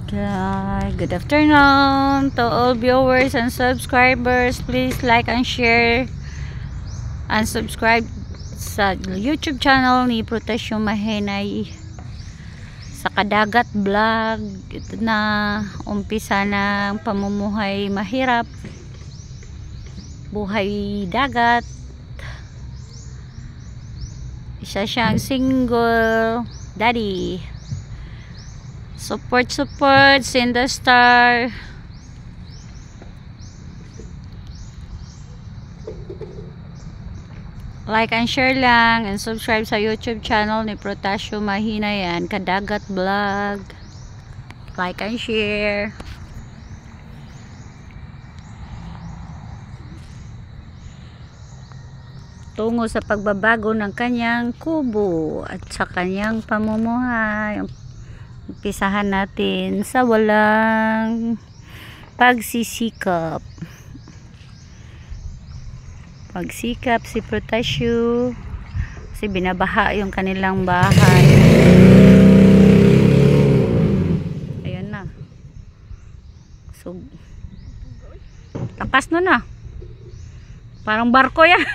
Okay, good afternoon to all viewers and subscribers. Please like and share and subscribe sa YouTube channel ni Protasio Mahinay sa Kadagat Vlog. Ito na umpisa ng pamumuhay mahirap, buhay dagat. Isa siyang single daddy. Support send the star. Like and share lang and subscribe sa YouTube channel ni Protasio Mahinay yan, Kadagat Vlog. Like and share. Tungo sa pagbabago ng kanyang kubo at sa kanyang pamumuhay. Umpisahan natin sa walang pagsisikap. Pagsikap si Protasio kasi binabaha yung kanilang bahay. Ayan na. So, lakas na. Parang barko yan.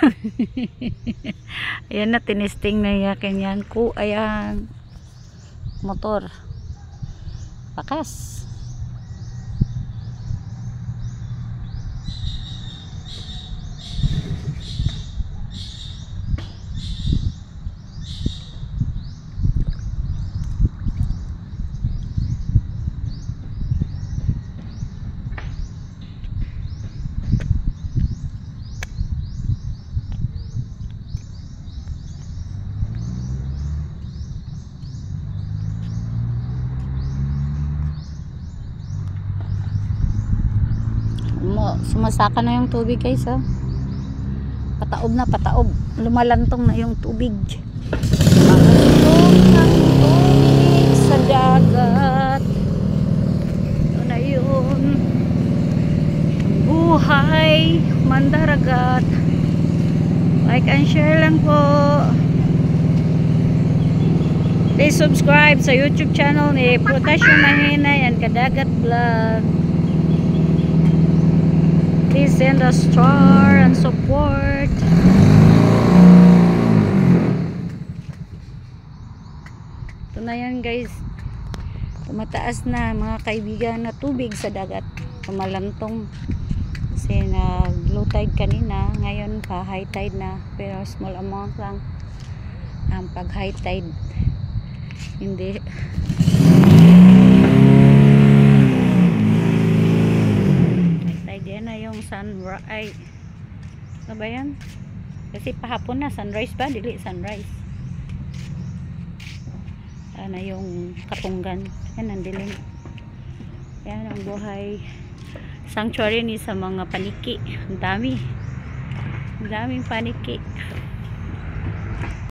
Ayan na, tinisting na yung kanyang ayan, motor. Lakas. Sumasaka na yung tubig, guys, oh. Pataob, lumalantong na yung tubig. Lumalantong ng tubig sa dagat. Ito na yun, buhay mandaragat. Like and share lang po. Please subscribe sa YouTube channel ni Protasio Mahinay and Kadagat Vlog. Please send a star and support. Ito na yan, guys. Tumataas na, mga kaibigan, na tubig sa dagat. Tumalantong. Kasi nag low tide kanina. Ngayon pa high tide na. Pero small amount lang. Ang pag high tide, hindi. Yan na yung sunrise. Ano ba yan? Kasi pahapon na, sunrise ba? Dili sunrise. Ano yung Katunggan. Yan ang dilim. Yan ang buhay sanctuary ni sa mga paniki. Ang daming paniki.